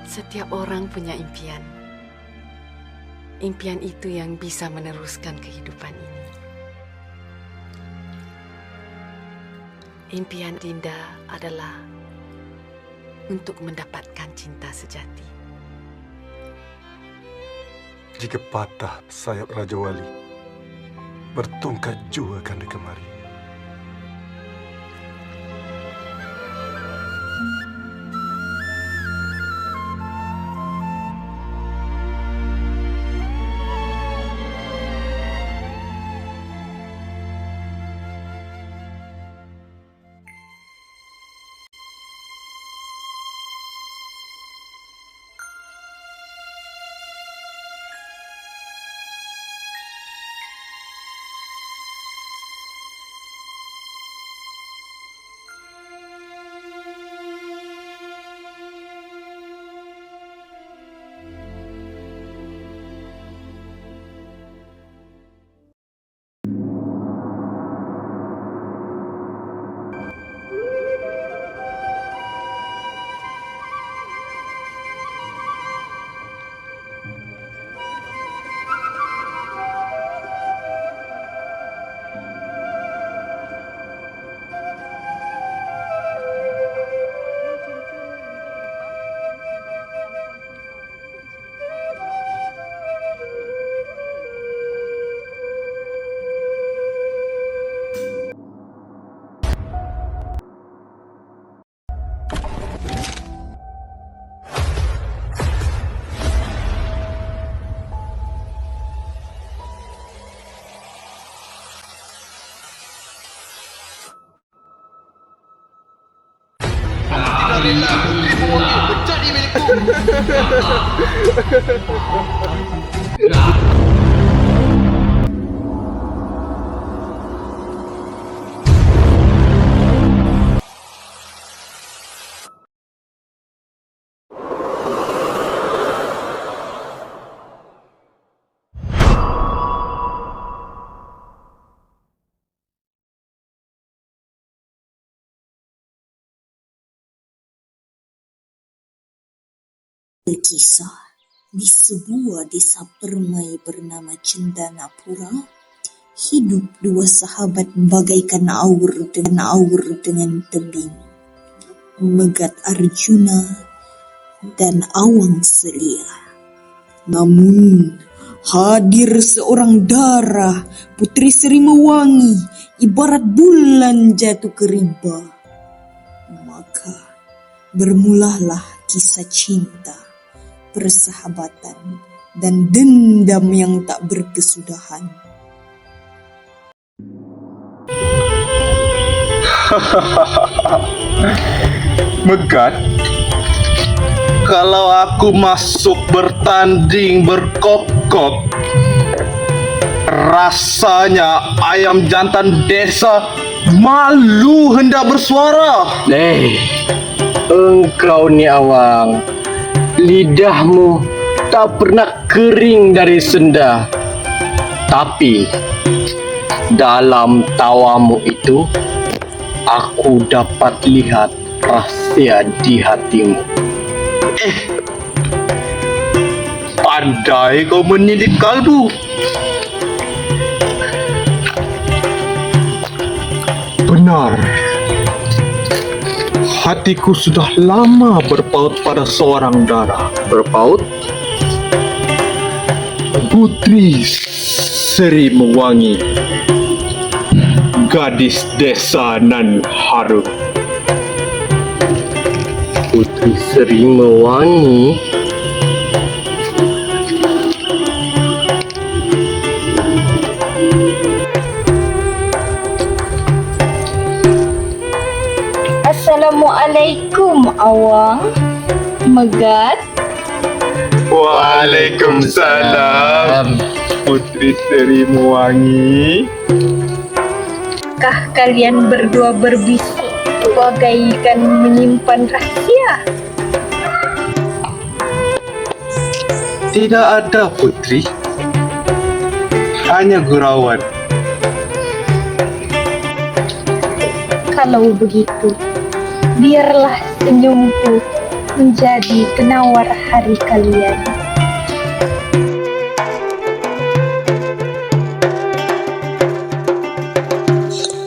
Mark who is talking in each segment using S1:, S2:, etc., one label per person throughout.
S1: Setiap orang punya impian. Impian itu yang bisa meneruskan kehidupan ini. Impian Dinda adalah untuk mendapatkan cinta sejati.
S2: Jika patah sayap Raja Wali, bertungkat jua ganda kemari.
S3: Pecah di milikku.
S4: Berkisah di sebuah desa permai bernama Cendanapura, hidup dua sahabat bagaikan aur dengan tebing, Megat Arjuna dan Awang Selia. Namun hadir seorang Dara, putri Sri Mewangi, ibarat bulan jatuh ke riba. Maka bermulalah kisah cinta, persahabatan, dan dendam yang tak berkesudahan.
S3: Megat, kalau aku masuk bertanding berkok-kok, rasanya ayam jantan desa malu hendak bersuara.
S5: Engkau ni Awang, lidahmu tak pernah kering dari senda. Tapi dalam tawamu itu, aku dapat lihat rahsia di hatimu.
S3: Pandai kau menilik kalbu. Benar, hatiku sudah lama berpaut pada seorang Dara.
S5: Berpaut?
S3: Putri Sri Mewangi, gadis desa nan harum.
S5: Putri Sri Mewangi?
S6: Assalamualaikum Awang, Megat.
S3: Waalaikumsalam, Putri Sri Mewangi.
S6: Kah kalian berdua berbisik bagaikan menyimpan rahasia?
S3: Tidak ada, Putri. Hanya gurauan.
S6: Kalau begitu, biarlah senyumku menjadi penawar hari kalian.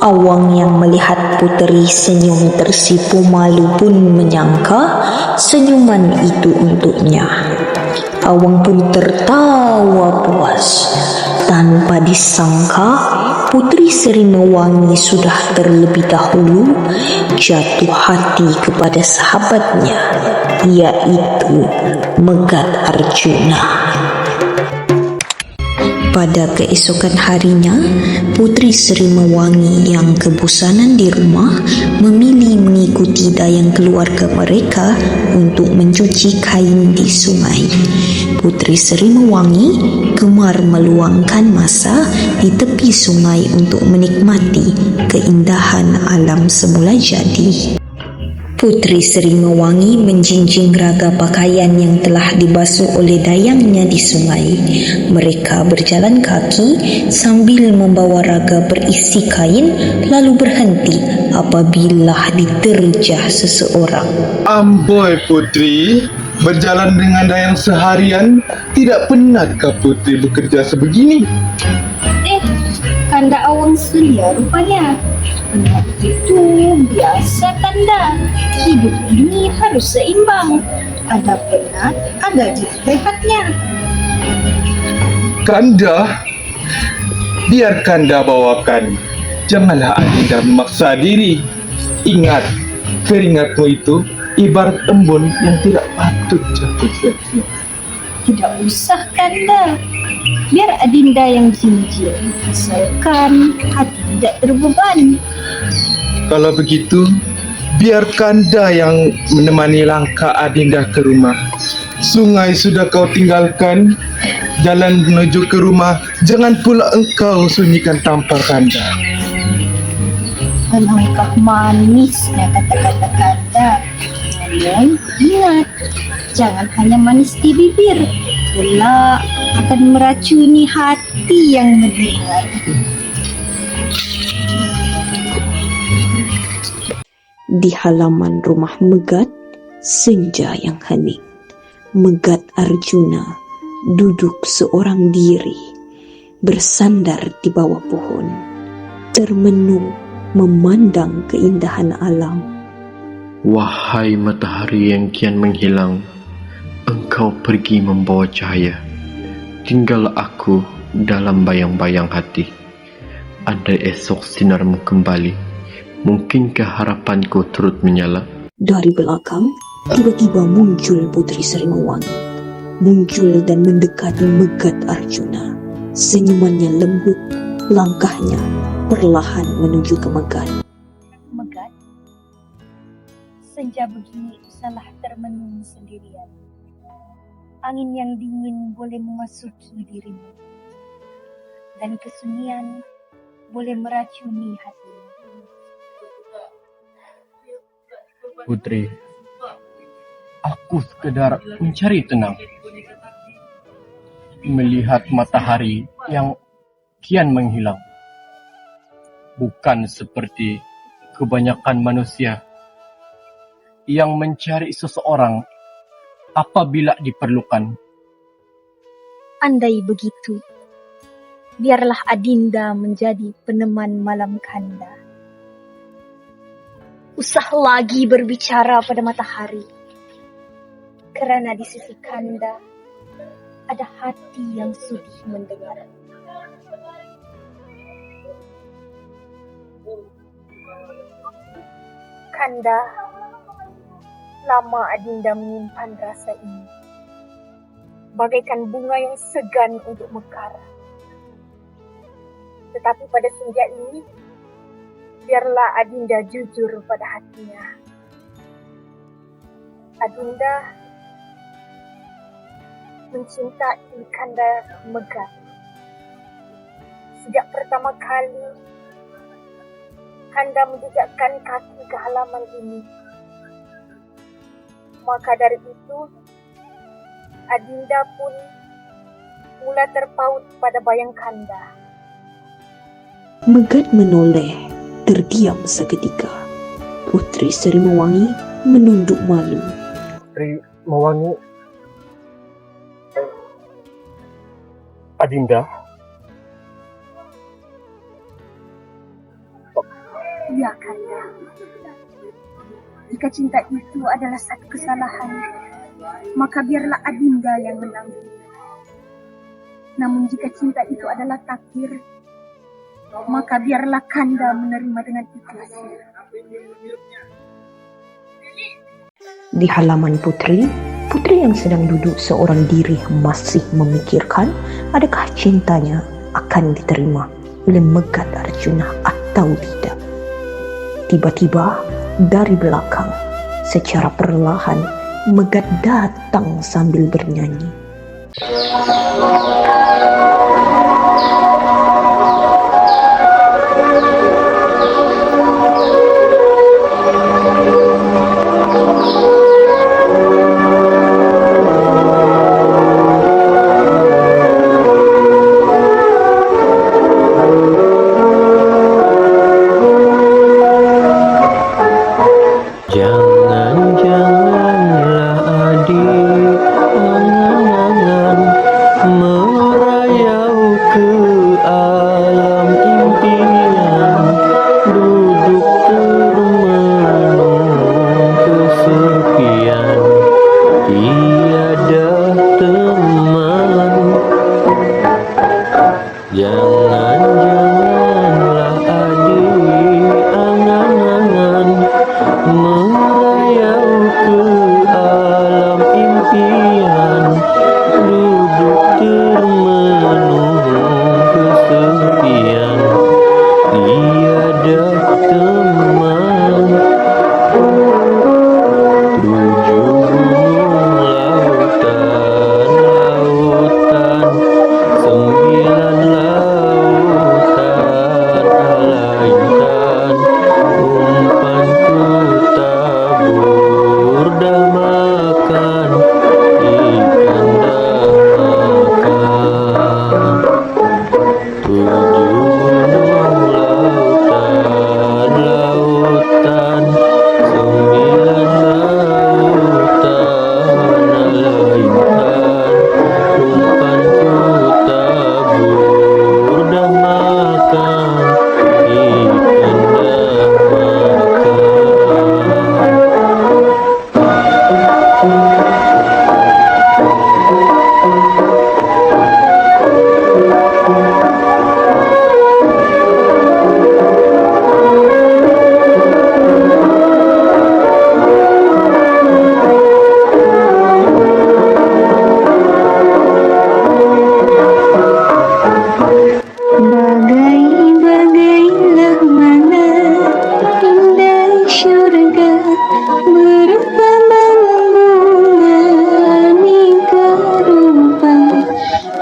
S4: Awang yang melihat puteri senyum tersipu malu pun menyangka senyuman itu untuknya. Awang pun tertawa puas. Tanpa disangka, Puteri Serimawangi sudah terlebih dahulu jatuh hati kepada sahabatnya, yaitu Megat Arjuna. Pada keesokan harinya, Puteri Serimawangi yang kebosanan di rumah memilih mengikuti dayang keluarga mereka untuk mencuci kain di sungai. Puteri Serimawangi gemar meluangkan masa di tepi sungai untuk menikmati keindahan alam semula jadi. Puteri Serimawangi menjinjing raga pakaian yang telah dibasuh oleh dayangnya di sungai. Mereka berjalan kaki sambil membawa raga berisi kain lalu berhenti apabila diterjah seseorang.
S3: Amboi Putri, berjalan dengan dayang seharian, tidak penatkah Putri bekerja sebegini?
S6: Kanda Awang Surya rupanya. Benar itu biasa Kanda. Hidup ini harus seimbang. Ada penat, ada juga rehatnya.
S3: Kanda, biar Kanda bawakan. Janganlah Adinda memaksa diri. Ingat, keringatmu itu ibarat embun yang tidak patut jatuh sia-sia.
S6: Tidak usah Kanda. Biar Adinda yang jinjing, asalkan hati tidak terbeban.
S3: Kalau begitu, biar Kanda yang menemani langkah Adinda ke rumah. Sungai sudah kau tinggalkan, jalan menuju ke rumah, jangan pula engkau sunyikan tampar Kanda.
S6: Alangkah manisnya kata-kata Kanda. Namun ingat, jangan hanya manis di bibir, kelak akan meracuni hati yang mendengar.
S4: Di halaman rumah Megat, senja yang hening. Megat Arjuna duduk seorang diri, bersandar di bawah pohon, termenung memandang keindahan alam.
S5: Wahai matahari yang kian menghilang, engkau pergi membawa cahaya. Tinggal aku dalam bayang-bayang hati. Andai esok sinarmu kembali, mungkinkah harapanku turut menyala?
S4: Dari belakang, tiba-tiba muncul Puteri Serimawangi. Muncul dan mendekati Megat Arjuna. Senyumannya lembut, langkahnya perlahan menuju ke Megat.
S6: Megat, senja begini usahlah termenung sendirian. Angin yang dingin boleh memasuki dirimu, dan kesunyian boleh meracuni hatimu.
S5: Putri, aku sekedar mencari tenang. Melihat matahari yang kian menghilang. Bukan seperti kebanyakan manusia yang mencari seseorang apabila diperlukan.
S6: Andai begitu, biarlah Adinda menjadi peneman malam Kanda. Usah lagi berbicara pada matahari, kerana di sisi Kanda ada hati yang sudi mendengar. Kanda, lama Adinda menyimpan rasa ini, bagaikan bunga yang segan untuk mekar. Tetapi pada senja ini, biarlah Adinda jujur pada hatinya. Adinda mencintai Kanda Megat. Sejak pertama kali Kanda menjejakkan kaki ke halaman ini, maka dari itu Adinda pun mula terpaut pada bayang Kanda.
S4: Megat menoleh, terdiam seketika. Puteri Serimawangi menunduk malu.
S5: Putri Mewangi. Adinda.
S6: Ya, Kanda. Jika cinta itu adalah satu kesalahan, maka biarlah Adinda yang menanggung. Namun jika cinta itu adalah takdir, maka biarlah Kanda menerima dengan ikhlas.
S4: Di halaman Putri yang sedang duduk seorang diri masih memikirkan adakah cintanya akan diterima oleh Megat Arjuna atau tidak. Tiba-tiba dari belakang secara perlahan Megat datang sambil bernyanyi.
S7: Jangan-janganlah adik angan-angan merayau ke alam impian, duduk termenung kesepian, tiada teman. Jangan-janganlah adik angan-angan merayau ke alam impian, duduk termenung kesepian, tiada teman. Tujuh gunung lautan, sembilan lautan alaitan, umpanku tabur dah makan, ikan dah makan. Tujuh gunung lautan, sembilan lautan alaitan, umpanku tabur dah makan, ikan dah
S4: Bagai-bagailah mana indah syurga bertaman bunga aneka rupa,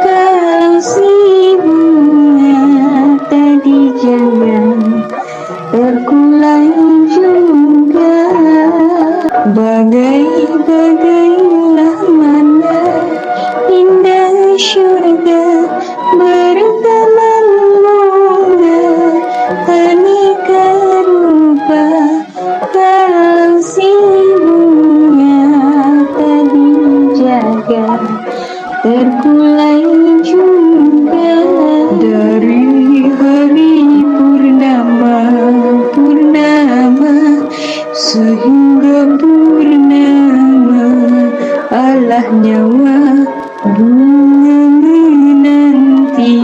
S4: kalau si bunga tadi jangan terkulai juga. Bagai-bagailah mana indah syurga bertaman bunga aneka rupa, kalau si bunga tadi jaga terkulai juga. Dari hari purnama sehingga purnama, alah nyawa bunga menanti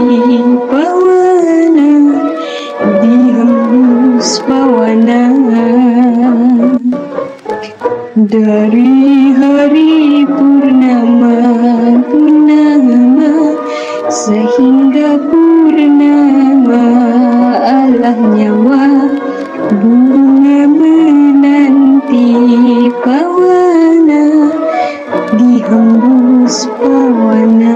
S4: pawana, dihembus pawana. Dari hari purnama sehingga purnama, alah nyawa bunga menanti pawana, dihembus pawana.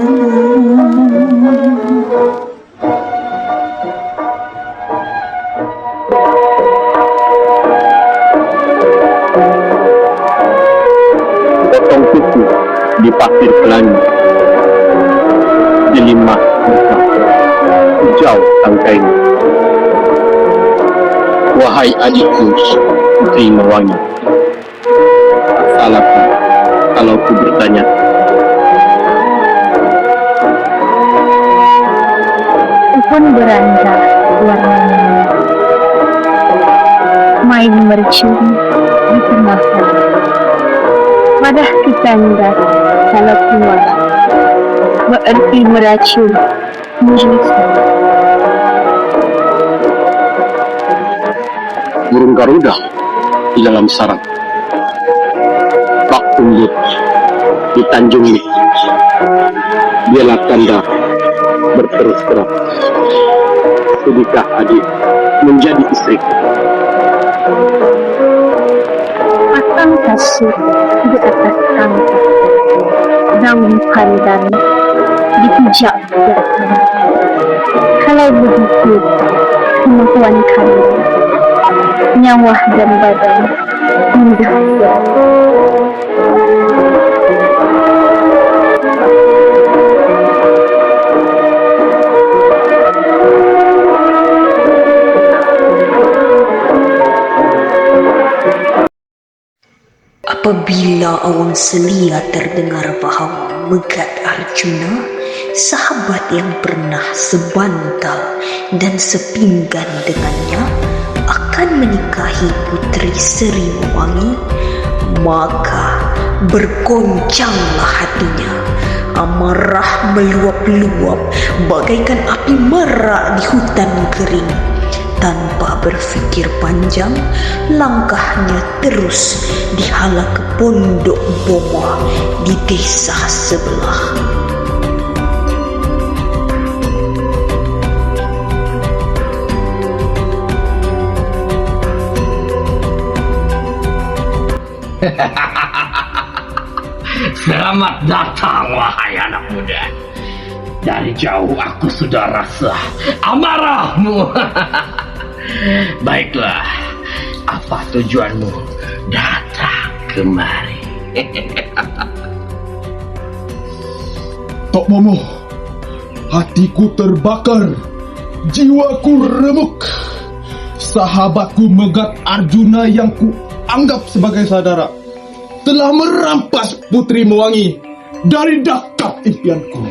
S5: Potong kuku di pasir pelangi, delima hijau tangkainya. Wahai adikku Putri Mewangi, tak salahku kalau ku bertanya?
S6: Pohon beranjak warnanya, main mercun di tengah hari. Madah kecandak kalau keluar, berarti meracun merusak.
S5: Burung Garuda di dalam sarang. Bak Unggut di Tanjung Lik. Biarlah Kanda berterus terang. Sedikah adik menjadi istri?
S6: Pasang kasut di atas tangga, daun pandan dipijak biarkan. Kalau begitu, kemampuan kalian, nyawa dan badan mudah siap.
S4: Apabila Awang Selia terdengar bahawa Megat Arjuna, sahabat yang pernah sebantal dan sepinggan dengannya, akan menikahi Putri Seri Mewangi, maka bergoncanglah hatinya. Amarah meluap-luap bagaikan api marak di hutan kering. Tanpa berfikir panjang, langkahnya terus dihala ke pondok Boma di desa sebelah.
S8: Selamat datang, wahai anak muda. Dari jauh aku sudah rasa amarahmu. Baiklah, apa tujuanmu datang kemari?
S3: Tok Momo, hatiku terbakar, jiwaku remuk. Sahabatku Megat Arjuna yang ku anggap sebagai saudara telah merampas Putri Mewangi dari dakap impianku.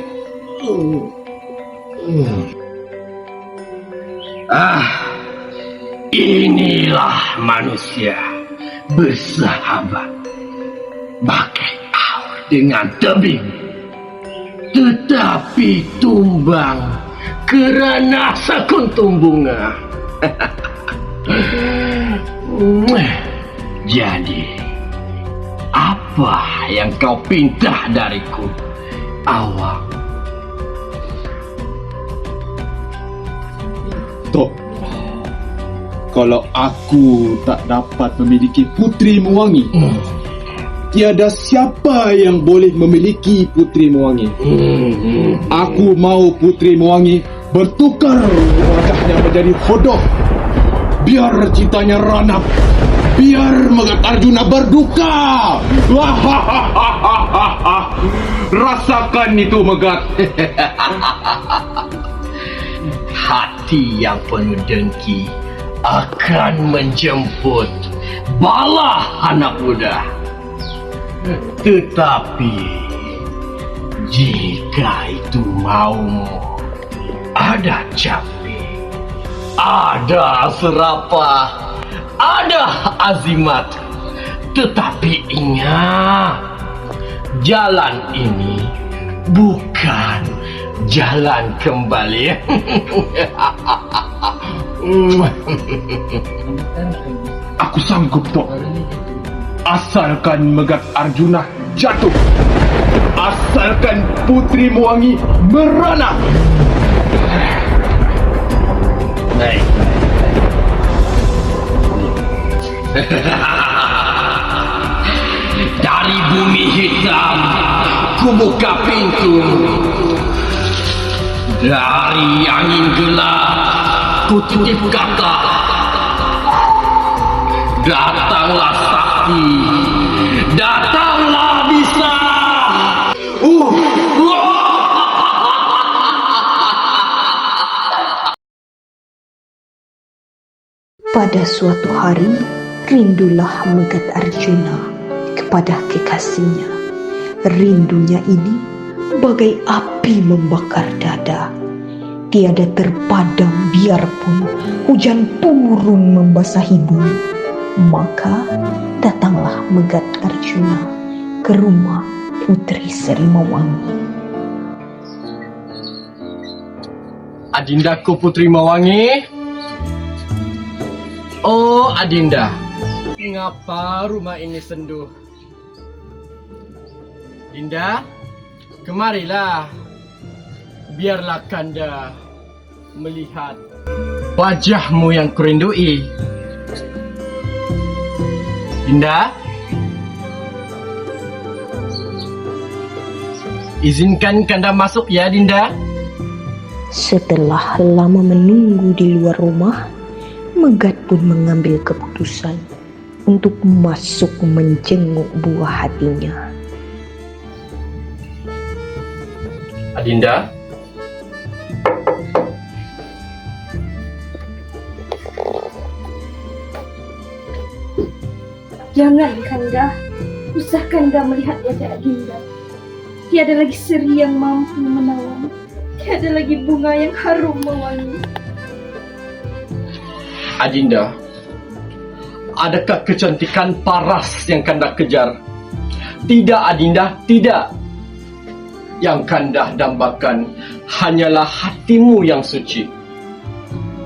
S8: Inilah manusia bersahabat, bagai aur dengan tebing, tetapi tumbang kerana sekuntum bunga. Jadi, apa yang kau pinta dariku, Awang?
S3: Tok, kalau aku tak dapat memiliki Putri Mewangi, tiada siapa yang boleh memiliki Putri Mewangi. Aku mau Putri Mewangi bertukar wajahnya menjadi hodoh, biar cintanya ranap, biar Megat Arjuna berduka. Rasakan itu, Megat.
S8: Hati yang penuh dengki akan menjemput bala anak muda. Tetapi jika itu maumu, ada capi, ada serapah, ada azimat. Tetapi ingat, jalan ini bukan jalan kembali.
S3: Aku sanggup, Tok. Asalkan Megat Arjuna jatuh, asalkan Putri Mewangi merana.
S8: Baik. Dari bumi hitam ku buka pintu, dari angin gelap ku titip kata, datanglah sakti, datanglah bisa.
S4: Pada suatu hari, rindulah Megat Arjuna kepada kekasihnya. Rindunya ini bagai api membakar dada. Tiada terpadam biarpun hujan purun membasahi bumi. Maka datanglah Megat Arjuna ke rumah Putri Serimawangi.
S8: Adindaku Putri Mawangi. Oh Adinda, mengapa rumah ini senduh? Dinda, kemarilah. Biarlah Kanda melihat wajahmu yang kurindui. Dinda, izinkan Kanda masuk ya Dinda.
S4: Setelah lama menunggu di luar rumah, Megat pun mengambil keputusan untuk masuk menjenguk buah hatinya.
S8: Adinda,
S6: Jangan Kanda, usah Kanda melihat wajah Adinda. Tiada lagi seri yang mampu menawan, tiada lagi bunga yang harum mewangi.
S8: Adinda, adakah kecantikan paras yang Kanda kejar? Tidak Adinda, tidak. Yang Kanda dambakan hanyalah hatimu yang suci,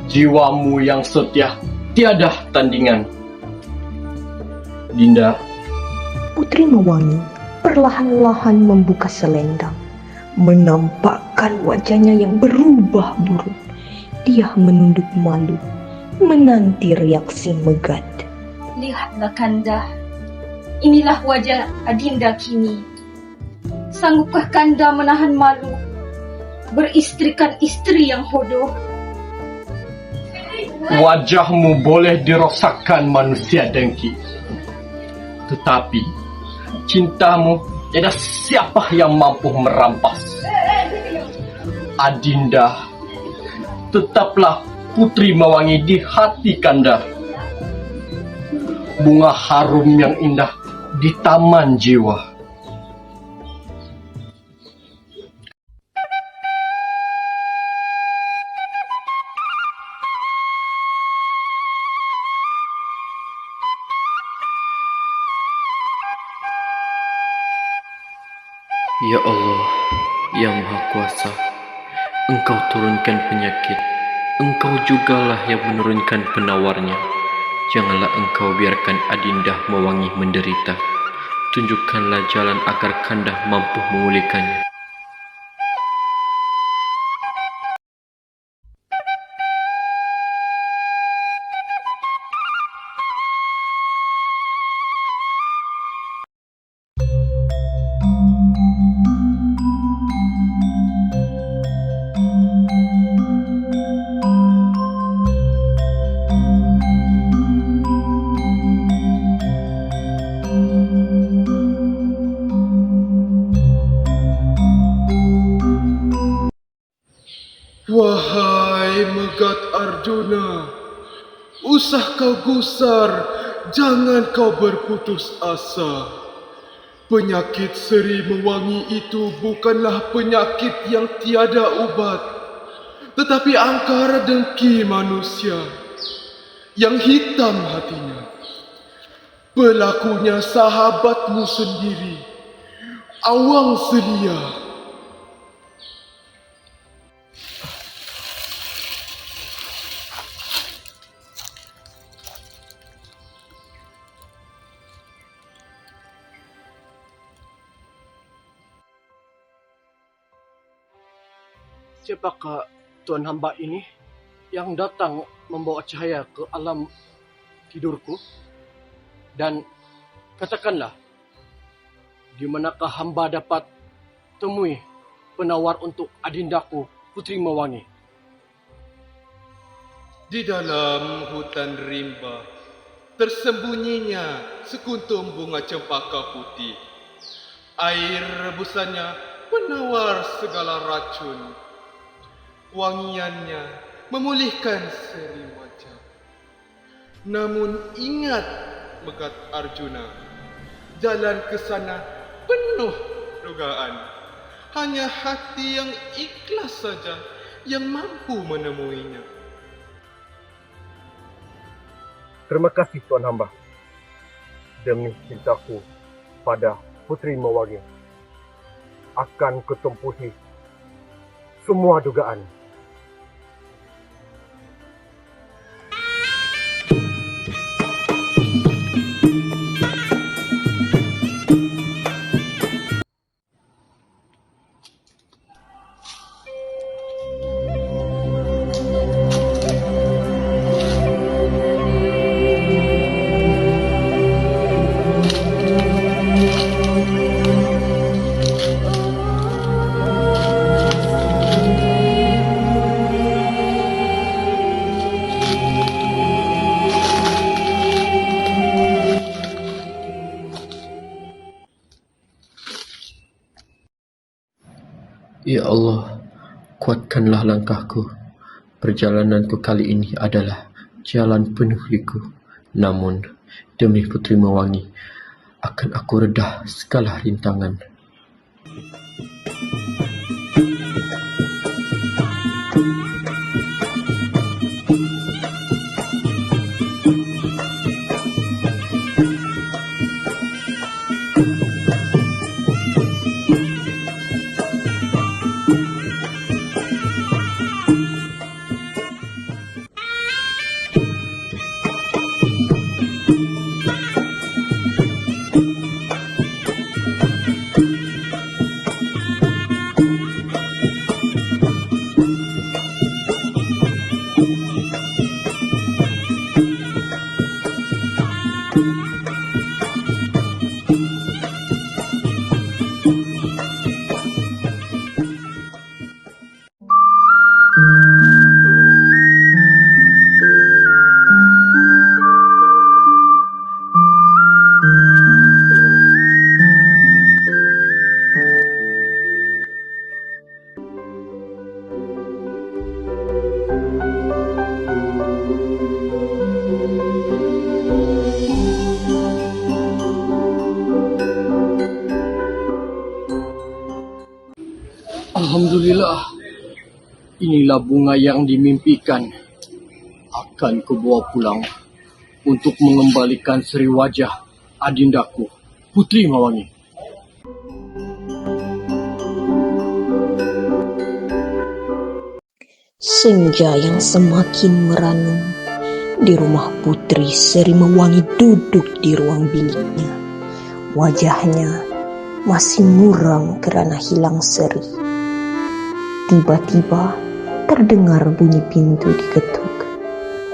S8: jiwamu yang setia, tiada tandingan. Dinda,
S4: Putri Mawangi perlahan-lahan membuka selendang, menampakkan wajahnya yang berubah buruk. Dia menunduk malu, menanti reaksi Megat.
S6: Lihatlah Kanda, inilah wajah Adinda kini. Sanggupkah Kanda menahan malu, beristrikan istri yang hodoh?
S8: wajahmu boleh dirosakkan manusia dengki, tetapi cintamu tiada siapa yang mampu merampas. Adinda, tetaplah Putri Mawangi di hati Kanda. Bunga harum yang indah di taman jiwa.
S7: Ya Allah, yang Maha Kuasa, Engkau turunkan penyakit, Engkau jugalah yang menurunkan penawarnya. Janganlah Engkau biarkan Adinda Mawangi menderita. Tunjukkanlah jalan agar Kanda mampu memulihkannya.
S3: Wahai Megat Arjuna, usah kau gusar, jangan kau berputus asa. Penyakit Seri Mewangi itu bukanlah penyakit yang tiada ubat, tetapi angkara dengki manusia yang hitam hatinya. Pelakunya sahabatmu sendiri, Awang Selia.
S8: Siapakah tuan hamba ini yang datang membawa cahaya ke alam tidurku? Dan katakanlah, di manakah hamba dapat temui penawar untuk adindaku Putri Mawangi?
S3: Di dalam hutan rimba, tersembunyinya sekuntum bunga cempaka putih. Air rebusannya penawar segala racun. Wangiannya memulihkan seri wajah. Namun ingat, Megat Arjuna, jalan ke sana penuh dugaan. Hanya hati yang ikhlas saja yang mampu menemuinya.
S2: Terima kasih Tuan Hamba. Demi cintaku pada Putri Mewangi, akan kutempuhi semua dugaan.
S7: Ya Allah, kuatkanlah langkahku. Perjalananku kali ini adalah jalan penuh liku. Namun, demi Putri Mewangi, akan aku redah segala rintangan.
S8: Alhamdulillah, inilah bunga yang dimimpikan. Akan kubawa pulang untuk mengembalikan seri wajah adindaku, Putri Mewangi.
S4: Senja yang semakin meranum. Di rumah Putri Seri Mewangi duduk di ruang biliknya. Wajahnya masih muram kerana hilang seri. Tiba-tiba terdengar bunyi pintu diketuk.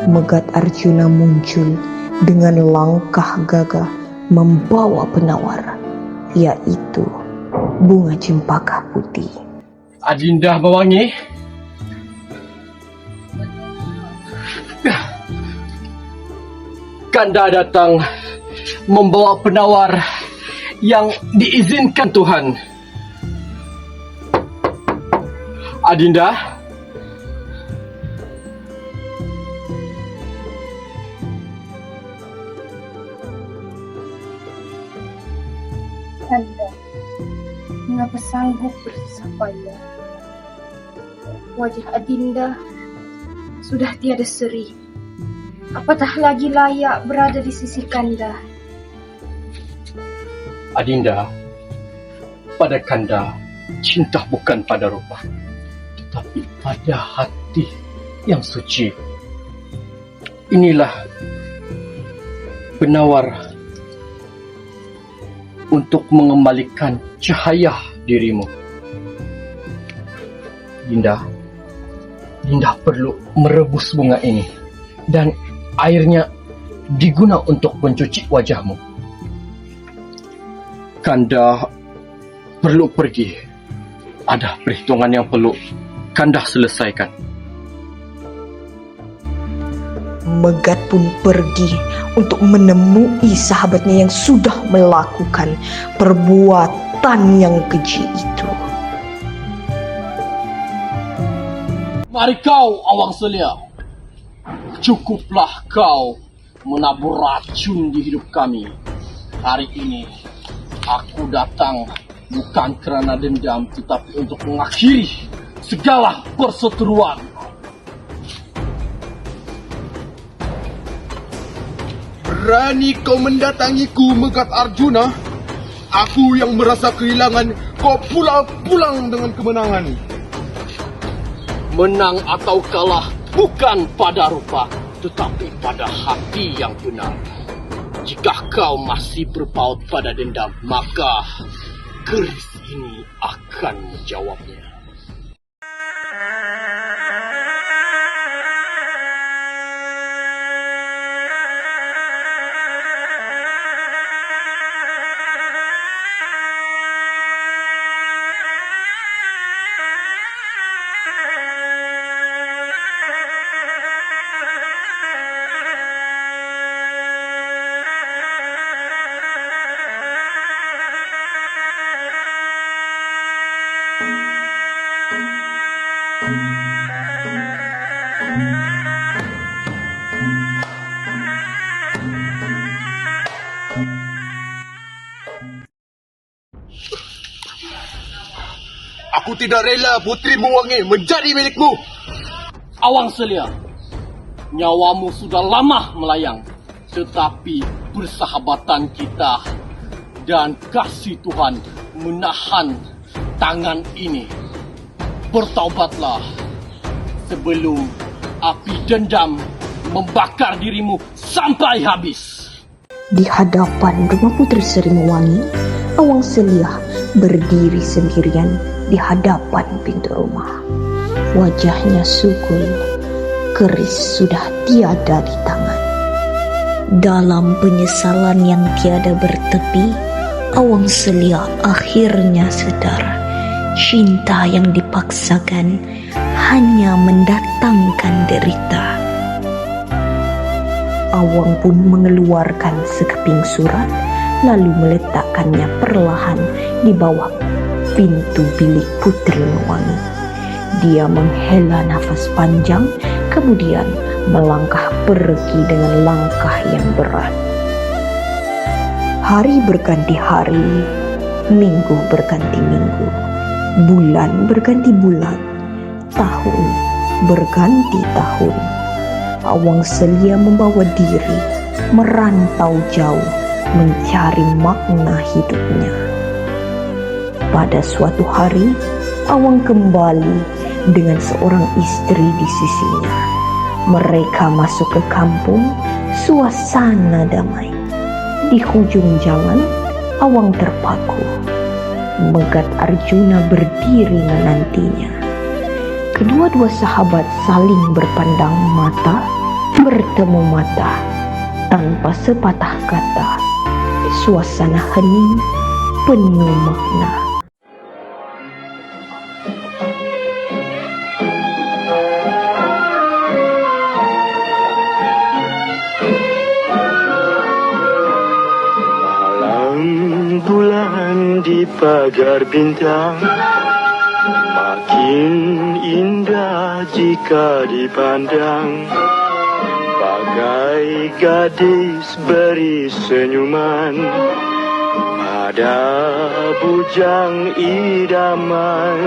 S4: Megat Arjuna muncul dengan langkah gagah membawa penawar, yaitu bunga cempaka putih.
S8: Adinda Mewangi, Kanda datang membawa penawar yang diizinkan Tuhan. Adinda,
S6: Kanda, mengapa sanggup bersusah payah? Wajah Adinda sudah tiada seri. Apatah lagi layak berada di sisi Kanda.
S8: Adinda, pada Kanda cinta bukan pada rupa, tetapi pada hati yang suci. Inilah penawar untuk mengembalikan cahaya dirimu. Dinda perlu merebus bunga ini dan airnya diguna untuk mencuci wajahmu. Kanda perlu pergi. Ada perhitungan yang perlu Kanda selesaikan.
S4: Megat pun pergi untuk menemui sahabatnya yang sudah melakukan perbuatan yang keji itu.
S8: Mari kau, Awang Selia. Cukuplah kau menabur racun di hidup kami. Hari ini aku datang bukan kerana dendam, tetapi untuk mengakhiri segala perseteruan.
S3: Berani kau mendatangiku, Megat Arjuna? Aku yang merasa kehilangan, kau pulang dengan kemenangan.
S8: Menang atau kalah bukan pada rupa, tetapi pada hati yang benar. Jika kau masih berpaut pada dendam, maka keris ini akan menjawabnya.
S3: Aku tidak rela Putri Mewangi menjadi milikmu.
S8: Awang Selia, nyawamu sudah lama melayang, tetapi persahabatan kita dan kasih Tuhan menahan tangan ini. Bertaubatlah sebelum api dendam membakar dirimu sampai habis.
S4: Di hadapan rumah Putri Sri Mewangi, Awang Selia berdiri sendirian di hadapan pintu rumah. Wajahnya sukul, keris sudah tiada di tangan. Dalam penyesalan yang tiada bertepi, Awang Selia akhirnya sadar, cinta yang dipaksakan hanya mendatangkan derita. Awang pun mengeluarkan sekeping surat, lalu meletakkannya perlahan di bawah pintu bilik Putri Mewangi. Dia menghela nafas panjang, kemudian melangkah pergi dengan langkah yang berat. Hari berganti hari, minggu berganti minggu, bulan berganti bulan, tahun berganti tahun. Awang Selia membawa diri merantau jauh mencari makna hidupnya. Pada suatu hari, Awang kembali dengan seorang istri di sisinya. Mereka masuk ke kampung, suasana damai. Di hujung jalan, Awang terpaku. Megat Arjuna berdiri menantinya. Kedua-dua sahabat saling berpandang mata, bertemu mata, tanpa sepatah kata. Suasana hening, penuh makna.
S9: Bulan di pagar bintang makin indah jika dipandang, bagai gadis beri senyuman pada bujang idaman.